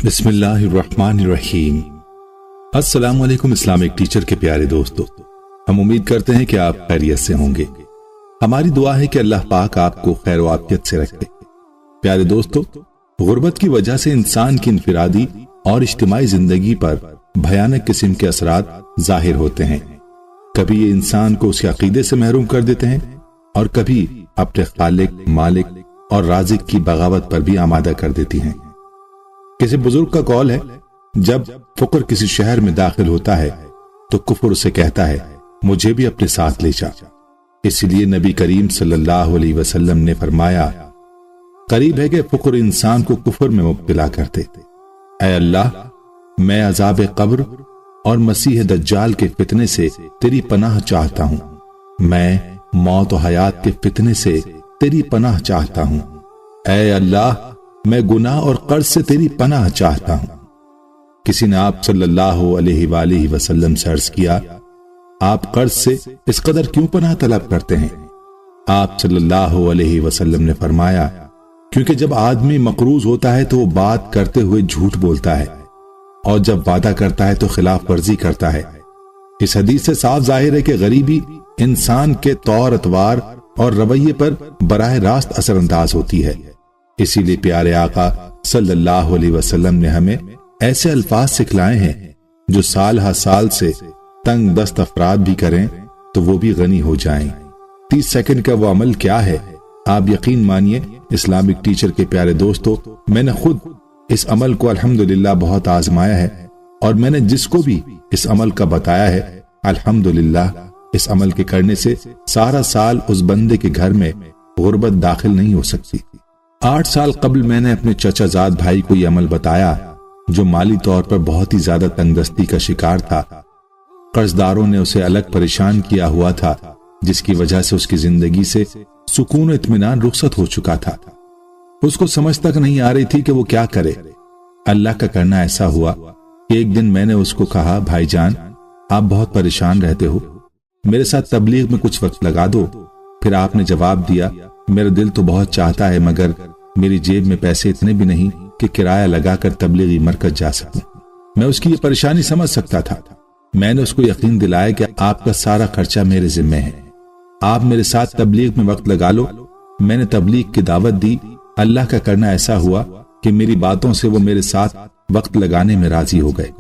بسم اللہ الرحمن الرحیم۔ السلام علیکم اسلامک ٹیچر کے پیارے دوستو، ہم امید کرتے ہیں کہ آپ خیریت سے ہوں گے۔ ہماری دعا ہے کہ اللہ پاک آپ کو خیر و عافیت سے رکھے۔ پیارے دوستو، غربت کی وجہ سے انسان کی انفرادی اور اجتماعی زندگی پر بھیانک قسم کے اثرات ظاہر ہوتے ہیں۔ کبھی یہ انسان کو اس کے عقیدے سے محروم کر دیتے ہیں اور کبھی اپنے خالق، مالک اور رازق کی بغاوت پر بھی آمادہ کر دیتی ہیں۔ کسی بزرگ کا قول ہے، جب فقر کسی شہر میں داخل ہوتا ہے تو کفر اسے کہتا ہے مجھے بھی اپنے ساتھ لے جا۔ اس لیے نبی کریم صلی اللہ علیہ وسلم نے فرمایا، قریب ہے کہ فقر انسان کو کفر میں مبتلا کر دے۔ اے اللہ، میں عذاب قبر اور مسیح دجال کے فتنے سے تیری پناہ چاہتا ہوں۔ میں موت و حیات کے فتنے سے تیری پناہ چاہتا ہوں۔ اے اللہ، میں گناہ اور قرض سے تیری پناہ چاہتا ہوں۔ کسی نے آپ صلی اللہ علیہ وآلہ وسلم سے عرض کیا، آپ قرض سے اس قدر کیوں پناہ طلب کرتے ہیں؟ آپ صلی اللہ علیہ وسلم نے فرمایا، کیونکہ جب آدمی مقروض ہوتا ہے تو وہ بات کرتے ہوئے جھوٹ بولتا ہے، اور جب وعدہ کرتا ہے تو خلاف ورزی کرتا ہے۔ اس حدیث سے صاف ظاہر ہے کہ غریبی انسان کے طور اتوار اور رویے پر براہ راست اثر انداز ہوتی ہے۔ اسی لیے پیارے آقا صلی اللہ علیہ وسلم نے ہمیں ایسے الفاظ سکھلائے ہیں جو سالہا سال سے تنگ دست افراد بھی کریں تو وہ بھی غنی ہو جائیں۔ 30 سیکنڈ کا وہ عمل کیا ہے؟ آپ یقین مانیے اسلامک ٹیچر کے پیارے دوستو، میں نے خود اس عمل کو الحمدللہ بہت آزمایا ہے، اور میں نے جس کو بھی اس عمل کا بتایا ہے، الحمدللہ اس عمل کے کرنے سے سارا سال اس بندے کے گھر میں غربت داخل نہیں ہو سکتی۔ 8 سال قبل میں نے اپنے چچا زاد بھائی کو یہ عمل بتایا جو مالی طور پر بہت ہی زیادہ تنگ دستی کا شکار تھا۔ قرضداروں نے اسے الگ پریشان کیا ہوا تھا، جس کی وجہ سے اس کی زندگی سے سکون و اطمینان رخصت ہو چکا تھا۔ اس کو سمجھ تک نہیں آ رہی تھی کہ وہ کیا کرے۔ اللہ کا کرنا ایسا ہوا کہ ایک دن میں نے اس کو کہا، بھائی جان، آپ بہت پریشان رہتے ہو، میرے ساتھ تبلیغ میں کچھ وقت لگا دو۔ پھر آپ نے جواب دیا، میرا دل تو بہت چاہتا ہے مگر میری جیب میں پیسے اتنے بھی نہیں کہ کرایہ لگا کر تبلیغی مرکز جا سکوں۔ میں اس کی یہ پریشانی سمجھ سکتا تھا۔ میں نے اس کو یقین دلایا کہ آپ کا سارا خرچہ میرے ذمہ ہے، آپ میرے ساتھ تبلیغ میں وقت لگا لو۔ میں نے تبلیغ کی دعوت دی۔ اللہ کا کرنا ایسا ہوا کہ میری باتوں سے وہ میرے ساتھ وقت لگانے میں راضی ہو گئے۔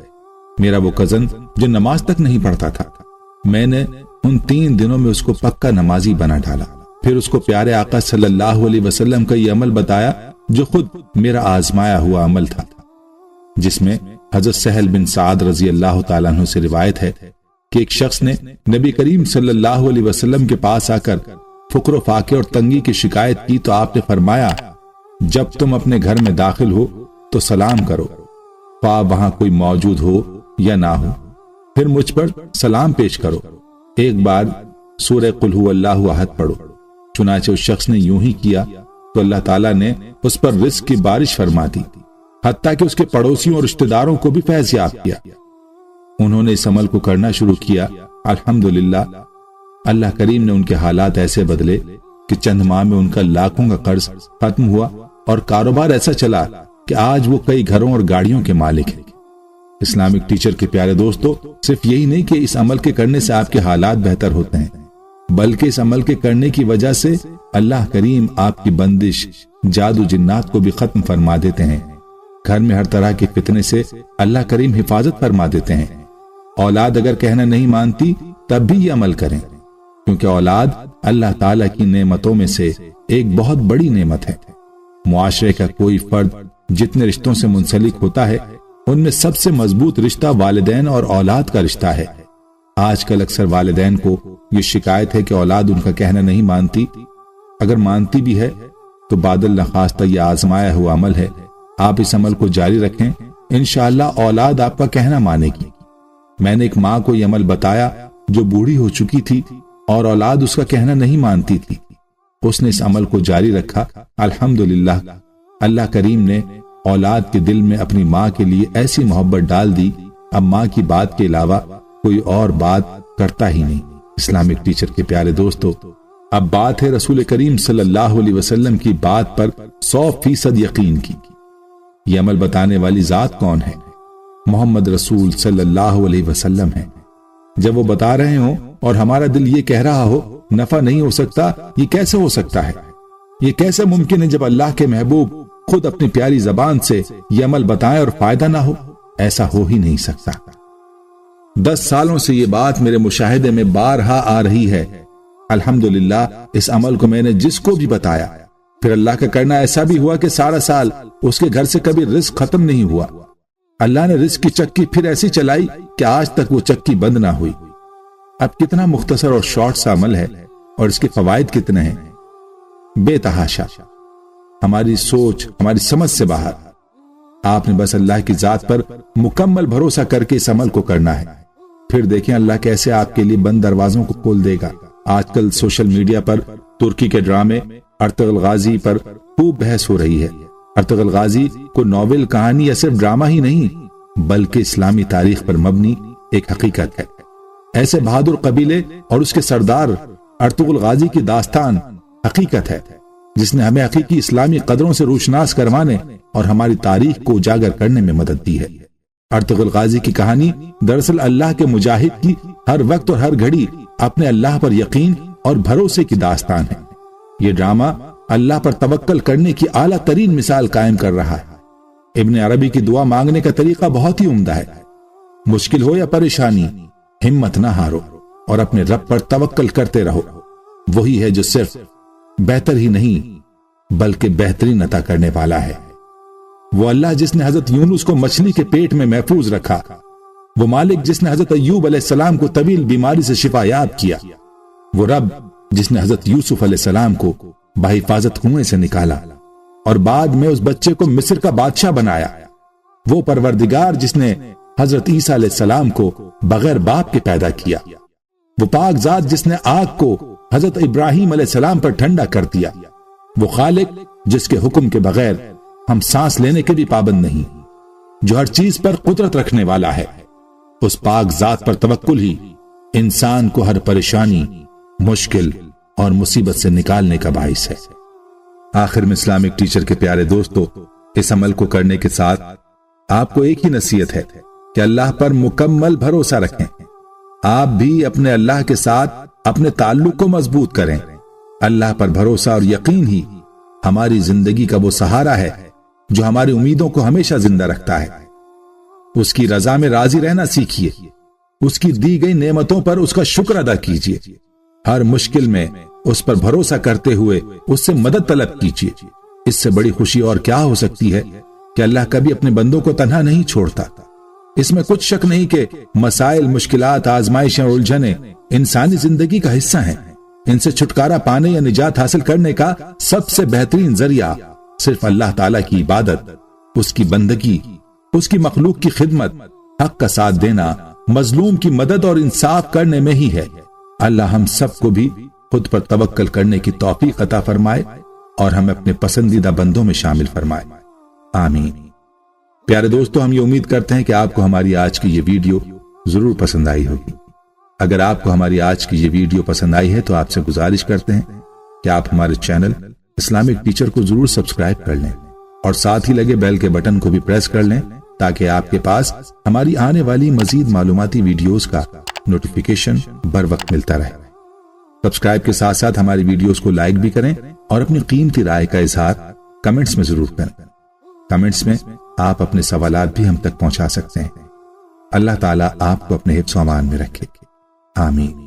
میرا وہ کزن جو نماز تک نہیں پڑھتا تھا، میں نے ان 3 دنوں میں اس کو پکا نمازی بنا ڈالا۔ پھر اس کو پیارے آقا صلی اللہ علیہ وسلم کا یہ عمل بتایا جو خود میرا آزمایا ہوا عمل تھا، جس میں حضرت سہل بن سعد رضی اللہ تعالیٰ عنہ سے روایت ہے کہ ایک شخص نے نبی کریم صلی اللہ علیہ وسلم کے پاس آ کر فقر و فاقے اور تنگی کی شکایت کی تو آپ نے فرمایا، جب تم اپنے گھر میں داخل ہو تو سلام کرو، خواہ وہاں کوئی موجود ہو یا نہ ہو، پھر مجھ پر سلام پیش کرو، ایک بار سورہ قل هو اللہ احد پڑھو۔ چنانچہ اس شخص نے یوں ہی کیا تو اللہ تعالیٰ نے اس پر رزق کی بارش فرما دی، حتیٰ کہ اس کے پڑوسیوں اور رشتہ داروں کو بھی فیض یاب کیا۔ انہوں نے اس عمل کو کرنا شروع کیا۔ الحمدللہ اللہ کریم نے ان کے حالات ایسے بدلے کہ چند ماہ میں ان کا لاکھوں کا قرض ختم ہوا اور کاروبار ایسا چلا کہ آج وہ کئی گھروں اور گاڑیوں کے مالک ہیں۔ اسلامک ٹیچر کے پیارے دوستو، صرف یہی نہیں کہ اس عمل کے کرنے سے آپ کے حالات بہتر ہوتے ہیں، بلکہ اس عمل کے کرنے کی وجہ سے اللہ کریم آپ کی بندش، جادو، جنات کو بھی ختم فرما دیتے ہیں۔ گھر میں ہر طرح کے فتنے سے اللہ کریم حفاظت فرما دیتے ہیں۔ اولاد اگر کہنا نہیں مانتی تب بھی یہ عمل کریں، کیونکہ اولاد اللہ تعالیٰ کی نعمتوں میں سے ایک بہت بڑی نعمت ہے۔ معاشرے کا کوئی فرد جتنے رشتوں سے منسلک ہوتا ہے، ان میں سب سے مضبوط رشتہ والدین اور اولاد کا رشتہ ہے۔ آج کل اکثر والدین کو یہ شکایت ہے کہ اولاد ان کا کہنا نہیں مانتی۔ اگر مانتی بھی ہے تو بعد النخواستہ یہ آزمایا ہوا عمل ہے۔ آپ اس عمل کو جاری رکھیں، انشاءاللہ اولاد آپ کا کہنا مانے گی۔ میں نے ایک ماں کو یہ عمل بتایا جو بوڑھی ہو چکی تھی اور اولاد اس کا کہنا نہیں مانتی تھی۔ اس نے اس عمل کو جاری رکھا۔ الحمدللہ اللہ کریم نے اولاد کے دل میں اپنی ماں کے لیے ایسی محبت ڈال دی، اب ماں کی بات کے علاوہ کوئی اور بات کرتا ہی نہیں۔ اسلامک ٹیچر کے پیارے دوستو، اب بات ہے رسول کریم صلی اللہ علیہ وسلم کی بات پر 100% یقین کی۔ یہ عمل بتانے والی ذات کون ہے؟ محمد رسول صلی اللہ علیہ وسلم ہے۔ جب وہ بتا رہے ہوں اور ہمارا دل یہ کہہ رہا ہو نفع نہیں ہو سکتا، یہ کیسے ہو سکتا ہے؟ یہ کیسے ممکن ہے جب اللہ کے محبوب خود اپنی پیاری زبان سے یہ عمل بتائیں اور فائدہ نہ ہو؟ ایسا ہو ہی نہیں سکتا۔ 10 سالوں سے یہ بات میرے مشاہدے میں بارہا آ رہی ہے۔ الحمدللہ اس عمل کو میں نے جس کو بھی بتایا، پھر اللہ کا کرنا ایسا بھی ہوا کہ سارا سال اس کے گھر سے کبھی رزق ختم نہیں ہوا۔ اللہ نے رزق کی چکی پھر ایسی چلائی کہ آج تک وہ چکی بند نہ ہوئی۔ اب کتنا مختصر اور شارٹ سا عمل ہے اور اس کے فوائد کتنے ہیں، بے تحاشا، ہماری سوچ، ہماری سمجھ سے باہر۔ آپ نے بس اللہ کی ذات پر مکمل بھروسہ کر کے اس عمل کو کرنا ہے، پھر دیکھیں اللہ کیسے آپ کے لیے بند دروازوں کو کھول دے گا۔ آج کل سوشل میڈیا پر ترکی کے ڈرامے ارطغرل غازی پر خوب بحث ہو رہی ہے۔ ارطغرل غازی کو ناول، کہانی یا صرف ڈرامہ ہی نہیں بلکہ اسلامی تاریخ پر مبنی ایک حقیقت ہے۔ ایسے بہادر قبیلے اور اس کے سردار ارطغرل غازی کی داستان حقیقت ہے جس نے ہمیں حقیقی اسلامی قدروں سے روشناس کروانے اور ہماری تاریخ کو اجاگر کرنے میں مدد دی ہے۔ ارطغرل غازی کی کہانی دراصل اللہ کے مجاہد کی ہر وقت اور ہر گھڑی اپنے اللہ پر یقین اور بھروسے کی داستان ہے۔ یہ ڈرامہ اللہ پر توکل کرنے کی اعلیٰ ترین مثال قائم کر رہا ہے۔ ابن عربی کی دعا مانگنے کا طریقہ بہت ہی عمدہ ہے۔ مشکل ہو یا پریشانی، ہمت نہ ہارو اور اپنے رب پر توکل کرتے رہو۔ وہی ہے جو صرف بہتر ہی نہیں بلکہ بہترین عطا کرنے والا ہے۔ وہ اللہ جس نے حضرت یونس کو مچھلی کے پیٹ میں محفوظ رکھا، وہ مالک جس نے حضرت ایوب علیہ السلام کو طویل بیماری سے شفا یاب کیا، وہ رب جس نے حضرت یوسف علیہ السلام کو بحفاظت کنویں سے نکالا اور بعد میں اس بچے کو مصر کا بادشاہ بنایا، وہ پروردگار جس نے حضرت عیسیٰ علیہ السلام کو بغیر باپ کے پیدا کیا، وہ پاک ذات جس نے آگ کو حضرت ابراہیم علیہ السلام پر ٹھنڈا کر دیا، وہ خالق جس کے حکم کے بغیر ہم سانس لینے کے بھی پابند نہیں، جو ہر چیز پر قدرت رکھنے والا ہے۔ اس پاک ذات پر توکل ہی انسان کو ہر پریشانی، مشکل اور مصیبت سے نکالنے کا باعث ہے۔ آخر میں اسلامک ٹیچر کے پیارے دوستو، اس عمل کو کرنے کے ساتھ آپ کو ایک ہی نصیحت ہے کہ اللہ پر مکمل بھروسہ رکھیں۔ آپ بھی اپنے اللہ کے ساتھ اپنے تعلق کو مضبوط کریں۔ اللہ پر بھروسہ اور یقین ہی ہماری زندگی کا وہ سہارا ہے جو ہماری امیدوں کو ہمیشہ زندہ رکھتا ہے۔ اس کی رضا میں راضی رہنا سیکھیے، اس کی دی گئی نعمتوں پر اس کا شکر ادا کیجیے، ہر مشکل میں اس پر بھروسہ کرتے ہوئے اس سے مدد طلب کیجیے۔ اس سے بڑی خوشی اور کیا ہو سکتی ہے کہ اللہ کبھی اپنے بندوں کو تنہا نہیں چھوڑتا۔ اس میں کچھ شک نہیں کہ مسائل، مشکلات، آزمائشیں اور الجھنیں انسانی زندگی کا حصہ ہیں۔ ان سے چھٹکارا پانے یا نجات حاصل کرنے کا سب سے بہترین ذریعہ صرف اللہ تعالیٰ کی عبادت، اس کی بندگی، اس کی مخلوق کی خدمت، حق کا ساتھ دینا، مظلوم کی مدد اور انصاف کرنے میں ہی ہے۔ اللہ ہم سب کو بھی خود پر توکل کرنے کی توفیق عطا فرمائے اور ہمیں اپنے پسندیدہ بندوں میں شامل فرمائے، آمین۔ پیارے دوستو، ہم یہ امید کرتے ہیں کہ آپ کو ہماری آج کی یہ ویڈیو ضرور پسند آئی ہوگی۔ اگر آپ کو ہماری آج کی یہ ویڈیو پسند آئی ہے تو آپ سے گزارش کرتے ہیں کہ آپ ہمارے چینل اسلامک ٹیچر کو ضرور سبسکرائب کر لیں اور ساتھ ہی لگے بیل کے بٹن کو بھی پریس کر لیں تاکہ آپ کے پاس ہماری آنے والی مزید معلوماتی ویڈیوز کا نوٹیفیکیشن بر وقت ملتا رہے۔ سبسکرائب کے ساتھ ساتھ ہماری ویڈیوز کو لائک بھی کریں اور اپنی قیمتی رائے کا اظہار کمنٹس میں ضرور کریں۔ کمنٹس میں آپ اپنے سوالات بھی ہم تک پہنچا سکتے ہیں۔ اللہ تعالیٰ آپ کو اپنے حفظ و امان میں رکھے، آمین۔